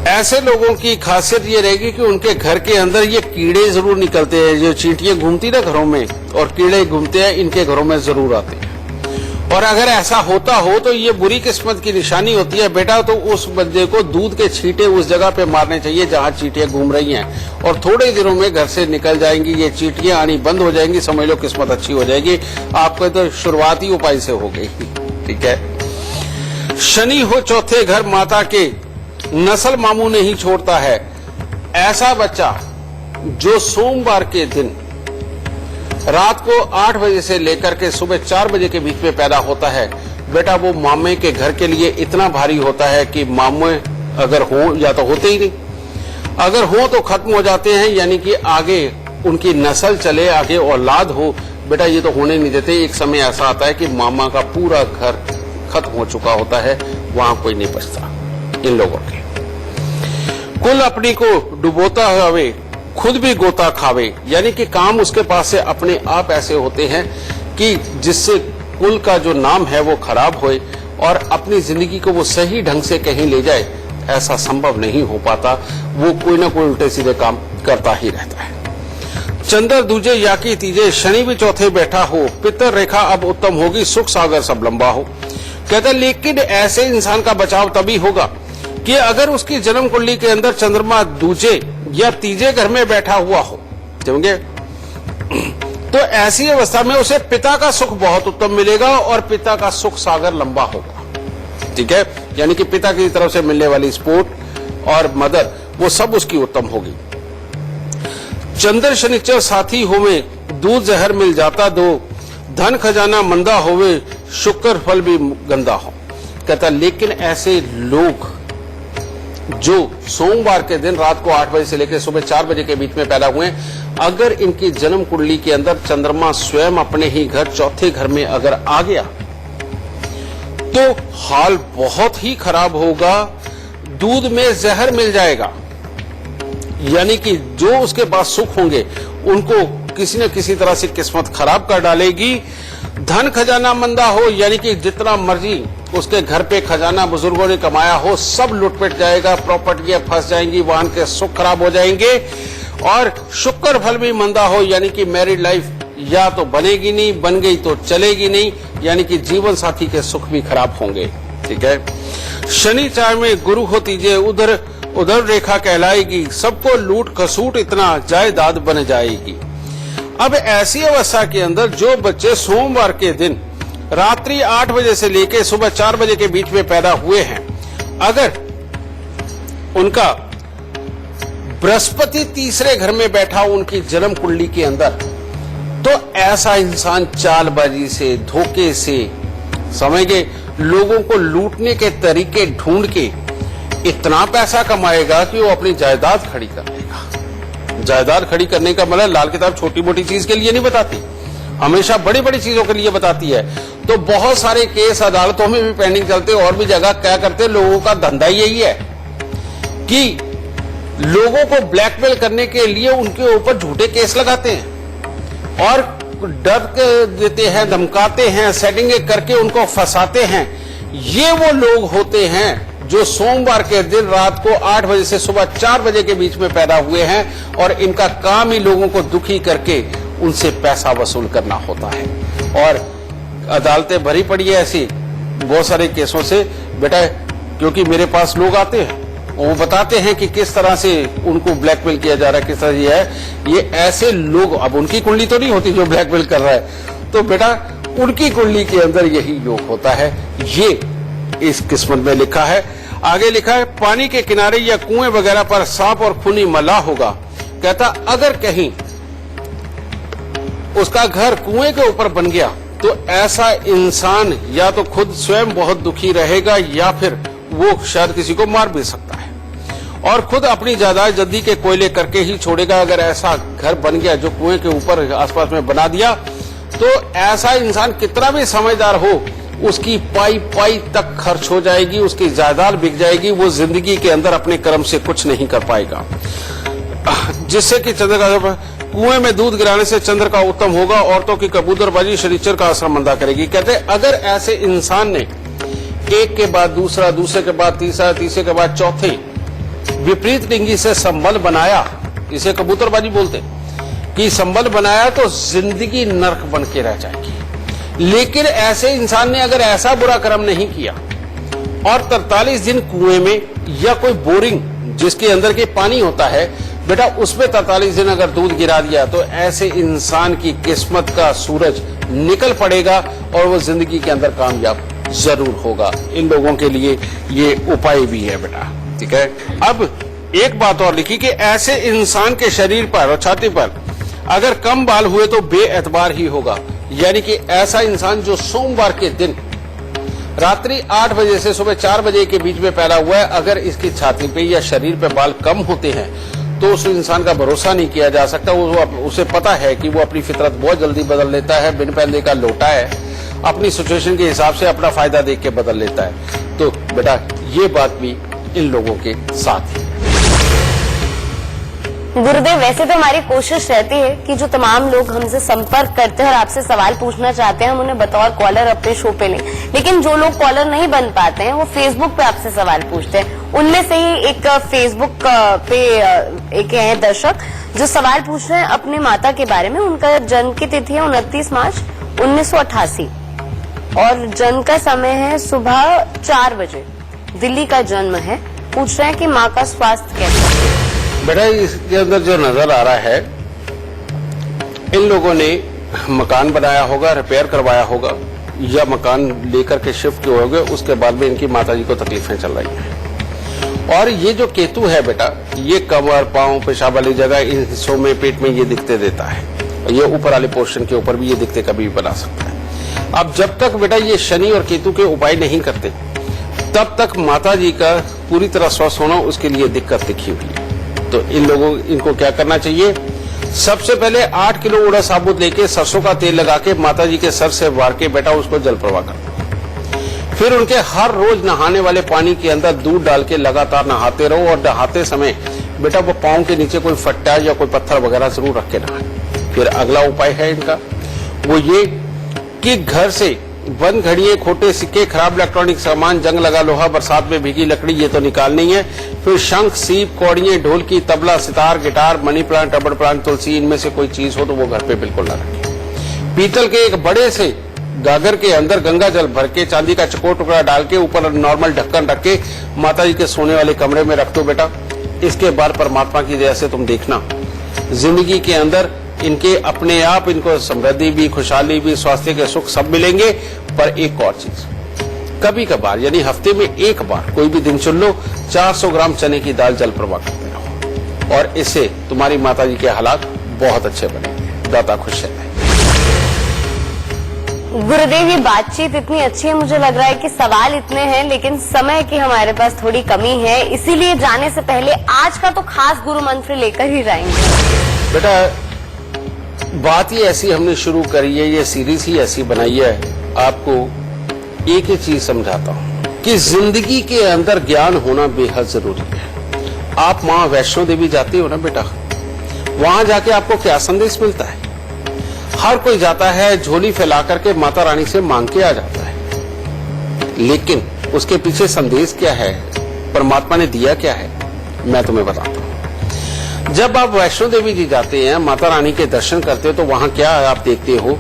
ऐसे लोगों की खासियत ये रहेगी कि उनके घर के अंदर ये कीड़े जरूर निकलते हैं, जो चींटियां घूमती ना घरों में और कीड़े घूमते हैं, इनके घरों में जरूर आते हैं। और अगर ऐसा होता हो तो ये बुरी किस्मत की निशानी होती है बेटा। तो उस बंदे को दूध के छींटे उस जगह पे मारने चाहिए जहां चींटियां घूम रही हैं, और थोड़े दिनों में घर से निकल जाएंगी, ये चींटियां आनी बंद हो जाएंगी, समझ लो किस्मत अच्छी हो जाएगी। आपको तो शुरुआती उपाय से हो गई, ठीक है। शनि हो चौथे घर माता के, नस्ल मामू नहीं छोड़ता है। ऐसा बच्चा जो सोमवार के दिन रात को 8 बजे से लेकर के सुबह 4 बजे के बीच में पैदा होता है बेटा, वो मामे के घर के लिए इतना भारी होता है कि मामे अगर हो या तो होते ही नहीं। अगर हो तो खत्म हो जाते हैं, यानी कि आगे उनकी नस्ल चले, आगे औलाद हो। बेटा ये तो होने नहीं देते। एक समय ऐसा आता है कि मामा का पूरा घर खत्म हो चुका होता है, वहां कोई नहीं बचता इन लोगों के। कुल अपनी को डुबोता हवे, खुद भी गोता खावे, यानी कि काम उसके पास से अपने आप ऐसे होते हैं कि जिससे कुल का जो नाम है वो खराब होए और अपनी जिंदगी को वो सही ढंग से कहीं ले जाए, ऐसा संभव नहीं हो पाता। वो कोई ना कोई उल्टे सीधे काम करता ही रहता है। चंद्र दूजे या की तीजे, शनि भी चौथे बैठा हो, पितर रेखा अब उत्तम होगी, सुख सागर सब लंबा हो। कहते लेकिन ऐसे इंसान का बचाव तभी होगा कि अगर उसकी जन्म कुंडली के अंदर चंद्रमा दूजे या तीजे घर में बैठा हुआ हो, समझे, तो ऐसी अवस्था में उसे पिता का सुख बहुत उत्तम मिलेगा और पिता का सुख सागर लंबा होगा। ठीक है, यानी कि पिता की तरफ से मिलने वाली सपोर्ट और मदद वो सब उसकी उत्तम होगी। चंद्र शनिचर साथी होवे, दूध जहर मिल जाता दो, धन खजाना मंदा होवे, शुक्र फल भी गंदा हो। कहता लेकिन ऐसे लोग जो सोमवार के दिन रात को 8 बजे से लेकर सुबह 4 बजे के बीच में पैदा हुए, अगर इनकी जन्म कुंडली के अंदर चंद्रमा स्वयं अपने ही घर चौथे घर में अगर आ गया तो हाल बहुत ही खराब होगा। दूध में जहर मिल जाएगा, यानी कि जो उसके पास सुख होंगे उनको किसी न किसी तरह से किस्मत खराब कर डालेगी। धन खजाना मंदा हो, यानी कि जितना मर्जी उसके घर पे खजाना बुजुर्गों ने कमाया हो सब लुटपिट जाएगा, प्रॉपर्टियां फंस जाएंगी, वाहन के सुख खराब हो जाएंगे। और शुक्र फल भी मंदा हो, यानी कि मैरिड लाइफ या तो बनेगी नहीं, बन गई तो चलेगी नहीं, यानी कि जीवन साथी के सुख भी खराब होंगे। ठीक है, शनि चार में गुरु हो तीजे, उधर रेखा कहलाएगी, सबको लूट खसूट इतना जायदाद बन जाएगी। अब ऐसी अवस्था के अंदर जो बच्चे सोमवार के दिन रात्रि 8 बजे से लेकर सुबह 4 बजे के बीच में पैदा हुए हैं, अगर उनका बृहस्पति तीसरे घर में बैठा उनकी जन्म कुंडली के अंदर, तो ऐसा इंसान चालबाजी से, धोखे से, समझे, लोगों को लूटने के तरीके ढूंढ के इतना पैसा कमाएगा कि वो अपनी जायदाद खड़ी कर लेगा। जायदाद खड़ी करने का मतलब लाल किताब छोटी मोटी चीज के लिए नहीं बताती, हमेशा बड़ी बड़ी चीजों के लिए बताती है। तो बहुत सारे केस अदालतों में भी पेंडिंग चलते, और भी जगह क्या करते, लोगों का धंधा यही है कि लोगों को ब्लैकमेल करने के लिए उनके ऊपर झूठे केस लगाते हैं और डर देते हैं, धमकाते हैं, सेटिंगें करके उनको फंसाते हैं। ये वो लोग होते हैं जो सोमवार के दिन रात को 8 बजे से सुबह 4 बजे के बीच में पैदा हुए हैं, और इनका काम ही लोगों को दुखी करके उनसे पैसा वसूल करना होता है। और अदालतें भरी पड़ी है ऐसी बहुत सारे केसों से बेटा, क्योंकि मेरे पास लोग आते हैं, वो बताते हैं कि किस तरह से उनको ब्लैकमेल किया जा रहा है, किस तरह ये है। ये ऐसे लोग, अब उनकी कुंडली तो नहीं होती जो ब्लैकमेल कर रहा है, तो बेटा उनकी कुंडली के अंदर यही योग होता है। ये इस किस्मत में लिखा है। आगे लिखा है, पानी के किनारे या कुएं वगैरह पर सांप और खूनी मल्लाह होगा। कहता अगर कहीं उसका घर कुएं के ऊपर बन गया तो ऐसा इंसान या तो खुद स्वयं बहुत दुखी रहेगा, या फिर वो शायद किसी को मार भी सकता है, और खुद अपनी जायदाद जल्दी के कोयले करके ही छोड़ेगा। अगर ऐसा घर बन गया जो कुएं के ऊपर आसपास में बना दिया, तो ऐसा इंसान कितना भी समझदार हो, उसकी पाई पाई तक खर्च हो जाएगी, उसकी जायदाद बिक जाएगी, वो जिंदगी के अंदर अपने कर्म से कुछ नहीं कर पाएगा। जिससे कि चंद्र का कुएं में दूध गिराने से चंद्र का उत्तम होगा, औरतों की कबूतरबाजी शनिचर का असर मंदा करेगी। कहते अगर ऐसे इंसान ने एक के बाद दूसरा, दूसरे के बाद तीसरा, तीसरे के बाद चौथे विपरीत लिंगी से संबंध बनाया, इसे कबूतरबाजी बोलते, कि संबंध बनाया तो जिंदगी नरक बन के रह जाएगी। लेकिन ऐसे इंसान ने अगर ऐसा बुरा कर्म नहीं किया और 43 दिन कुएं में या कोई बोरिंग जिसके अंदर के पानी होता है बेटा, उसमें 43 दिन अगर दूध गिरा दिया, तो ऐसे इंसान की किस्मत का सूरज निकल पड़ेगा और वो जिंदगी के अंदर कामयाब जरूर होगा। इन लोगों के लिए ये उपाय भी है बेटा। ठीक है, अब एक बात और लिखी कि ऐसे इंसान के शरीर पर और छाती पर अगर कम बाल हुए तो बेएतबार ही होगा। यानी कि ऐसा इंसान जो सोमवार के दिन रात्रि 8 बजे से सुबह 4 बजे के बीच में पैदा हुआ है, अगर इसकी छाती पे या शरीर पे बाल कम होते हैं तो उस इंसान का भरोसा नहीं किया जा सकता। उसे पता है कि वो अपनी फितरत बहुत जल्दी बदल लेता है, बिन पैदे का लोटा है, अपनी सिचुएशन के हिसाब से अपना फायदा देख के बदल लेता है। तो बेटा ये बात भी इन लोगों के साथ है। गुरुदेव, वैसे तो हमारी कोशिश रहती है कि जो तमाम लोग हमसे संपर्क करते हैं और आपसे सवाल पूछना चाहते हैं हम उन्हें बतौर कॉलर अपने शो पे लें, लेकिन जो लोग कॉलर नहीं बन पाते हैं वो फेसबुक पे आपसे सवाल पूछते हैं। उनमें से ही एक फेसबुक पे एक है दर्शक जो सवाल पूछ रहे हैं अपनी माता के बारे में। उनका जन्म की तिथि है 29 मार्च 1988 और जन्म का समय है सुबह 4 बजे। दिल्ली का जन्म है। पूछ रहे हैं कि माँ का स्वास्थ्य कैसा है। बेटा इसके अंदर जो नजर आ रहा है, इन लोगों ने मकान बनाया होगा, रिपेयर करवाया होगा या मकान लेकर के शिफ्ट किए होंगे, उसके बाद में इनकी माताजी को तकलीफें चल रही हैं। और ये जो केतु है बेटा, ये कमर, पांव, पेशाब वाली जगह, इन हिस्सों में पेट में ये दिखते देता है। ये ऊपर वाले पोर्शन के ऊपर भी ये दिखते कभी भी बना सकता है। अब जब तक बेटा ये शनि और केतु के उपाय नहीं करते तब तक माताजी का पूरी तरह स्वस्थ होना उसके लिए दिक्कत दिखी हुई है। तो इनको क्या करना चाहिए, सबसे पहले 8 किलो उड़द साबुत लेके सरसों का तेल लगा के माताजी के सर से वार के बेटा उसको जल प्रवाह कर। फिर उनके हर रोज नहाने वाले पानी के अंदर दूध डाल के लगातार नहाते रहो और नहाते समय बेटा वो पांव के नीचे कोई फट्टा या कोई पत्थर वगैरह जरूर रख के नहाए। फिर अगला उपाय है इनका वो ये कि घर से बंद घड़िए, खोटे सिक्के, खराब इलेक्ट्रॉनिक सामान, जंग लगा लोहा, बरसात में भीगी लकड़ी, ये तो निकालनी है। फिर शंख, सीप, कौड़ियां, ढोलकी, तबला, सितार, गिटार, मनी प्लांट, रबड़ प्लांट, तुलसी, इनमें से कोई चीज हो तो वो घर पे बिल्कुल ना रखें। पीतल के एक बड़े से गागर के अंदर गंगा जल भर के चांदी का चकोर टुकड़ा डाल के ऊपर नॉर्मल ढक्कन रख के माताजी के सोने वाले कमरे में रख दो बेटा। इसके बाद परमात्मा की दया से तुम देखना जिंदगी के अंदर इनके अपने आप इनको समृद्धि भी, खुशहाली भी, स्वास्थ्य के सुख सब मिलेंगे। पर एक और चीज, कभी कभार यानी हफ्ते में एक बार कोई भी दिन चुन लो, 400 ग्राम चने की दाल जल प्रवाह करते रहो और इससे तुम्हारी माताजी के हालात बहुत अच्छे बनेंगे। दाता खुश है। गुरुदेव, ये बातचीत इतनी अच्छी है, मुझे लग रहा है कि सवाल इतने हैं लेकिन समय की हमारे पास थोड़ी कमी है, इसीलिए जाने से पहले आज का तो खास गुरु मंत्र लेकर ही जाएंगे। बेटा बात ही ऐसी हमने शुरू करी है, ये सीरीज ही ऐसी बनाई है। आपको एक ही चीज समझाता हूं कि जिंदगी के अंदर ज्ञान होना बेहद जरूरी है। आप मां वैष्णो देवी जाते हो ना बेटा, वहां जाके आपको क्या संदेश मिलता है? हर कोई जाता है झोली फैला करके माता रानी से मांग के आ जाता है, लेकिन उसके पीछे संदेश क्या है, परमात्मा ने दिया क्या है, मैं तुम्हें बताता हूं। जब आप वैष्णो देवी जी जाते हैं, माता रानी के दर्शन करते हो तो वहां क्या आप देखते हो,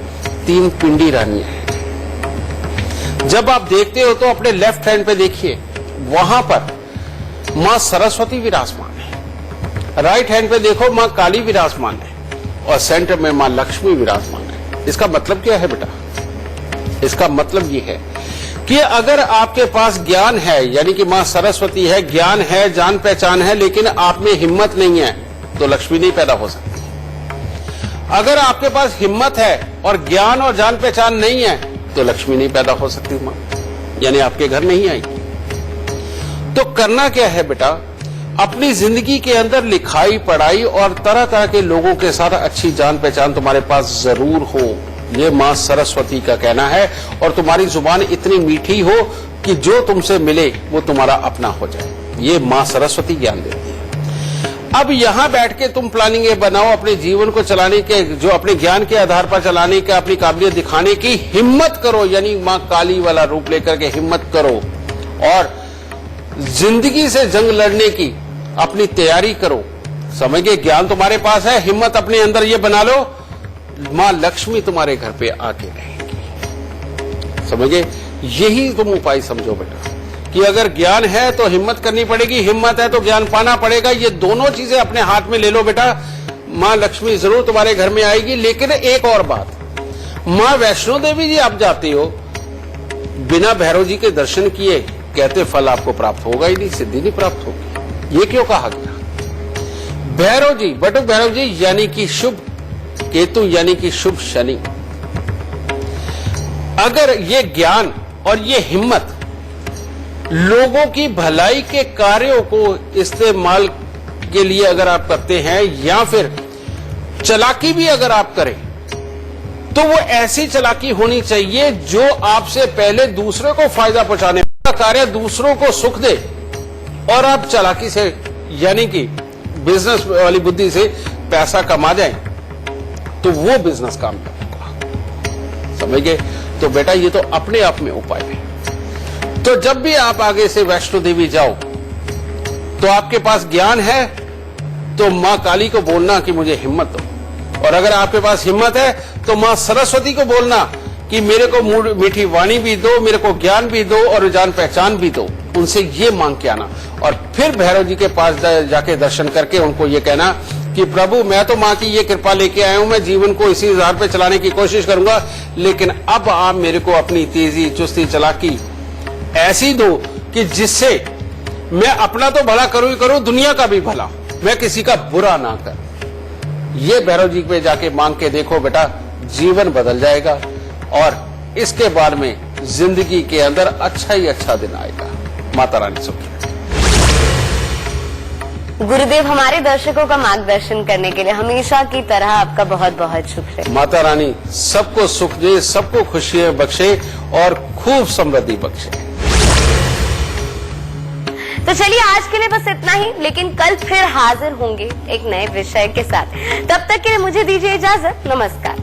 3 पिंडी रानी है। जब आप देखते हो तो अपने लेफ्ट हैंड पे देखिए, वहां पर मां सरस्वती विराजमान है। राइट हैंड पे देखो मां काली विराजमान है और सेंटर में मां लक्ष्मी विराजमान है। इसका मतलब क्या है बेटा? इसका मतलब ये है कि अगर आपके पास ज्ञान है यानी कि मां सरस्वती है, ज्ञान है, जान पहचान है, लेकिन आप में हिम्मत नहीं है तो लक्ष्मी नहीं पैदा हो सकती। अगर आपके पास हिम्मत है और ज्ञान और जान पहचान नहीं है तो लक्ष्मी नहीं पैदा हो सकती, मां यानी आपके घर नहीं आएगी। तो करना क्या है बेटा, अपनी जिंदगी के अंदर लिखाई पढ़ाई और तरह तरह के लोगों के साथ अच्छी जान पहचान तुम्हारे पास जरूर हो, ये मां सरस्वती का कहना है। और तुम्हारी जुबान इतनी मीठी हो कि जो तुमसे मिले वो तुम्हारा अपना हो जाए, ये मां सरस्वती ज्ञान देती है। अब यहां बैठ के तुम प्लानिंग ये बनाओ अपने जीवन को चलाने के, जो अपने ज्ञान के आधार पर चलाने के, अपनी काबिलियत दिखाने की हिम्मत करो, यानी मां काली वाला रूप लेकर के हिम्मत करो और जिंदगी से जंग लड़ने की अपनी तैयारी करो। समझ गए, ज्ञान तुम्हारे पास है, हिम्मत अपने अंदर ये बना लो, मां लक्ष्मी तुम्हारे घर पे आके रहेगी। समझ गए, यही तुम उपाय समझो बेटा कि अगर ज्ञान है तो हिम्मत करनी पड़ेगी, हिम्मत है तो ज्ञान पाना पड़ेगा। ये दोनों चीजें अपने हाथ में ले लो बेटा, मां लक्ष्मी जरूर तुम्हारे घर में आएगी। लेकिन एक और बात, मां वैष्णो देवी जी आप जाते हो, बिना भैरव जी के दर्शन किए कहते फल आपको प्राप्त होगा ही नहीं, सिद्धि नहीं प्राप्त होगी। ये क्यों कहा गया? भैरव जी, बटुक भैरव जी यानी कि शुभ केतु यानी कि शुभ शनि। अगर ये ज्ञान और ये हिम्मत लोगों की भलाई के कार्यों को इस्तेमाल के लिए अगर आप करते हैं या फिर चालाकी भी अगर आप करें तो वो ऐसी चालाकी होनी चाहिए जो आपसे पहले दूसरे को फायदा पहुंचाने का कार्य, दूसरों को सुख दे, और आप चालाकी से यानी कि बिजनेस वाली बुद्धि से पैसा कमा जाए तो वो बिजनेस काम करेगा। समझ गए? तो बेटा ये तो अपने आप में उपाय है। तो जब भी आप आगे से वैष्णो देवी जाओ तो आपके पास ज्ञान है तो मां काली को बोलना कि मुझे हिम्मत दो, और अगर आपके पास हिम्मत है तो मां सरस्वती को बोलना कि मेरे को मीठी वाणी भी दो, मेरे को ज्ञान भी दो और जान पहचान भी दो। उनसे ये मांग के आना और फिर भैरव जी के पास जाके दर्शन करके उनको ये कहना कि प्रभु मैं तो मां की ये कृपा लेके आया हूं, मैं जीवन को इसी राह पे चलाने की कोशिश करूंगा, लेकिन अब आप मेरे को अपनी तेजी चुस्ती चालाकी ऐसी दो कि जिससे मैं अपना तो भला करूं ही करूं, दुनिया का भी भला, मैं किसी का बुरा ना कर। ये भैरव जी पे जाके मांग के देखो बेटा, जीवन बदल जाएगा और इसके बाद में जिंदगी के अंदर अच्छा ही अच्छा दिन आएगा। माता रानी सुखी। गुरुदेव, हमारे दर्शकों का मार्गदर्शन करने के लिए हमेशा की तरह आपका बहुत बहुत शुक्रिया। माता रानी सबको सुख दे, सबको खुशियां बख्शे और खूब समृद्धि बख्शे। तो चलिए आज के लिए बस इतना ही, लेकिन कल फिर हाजिर होंगे एक नए विषय के साथ। तब तक के लिए मुझे दीजिए इजाजत। नमस्कार।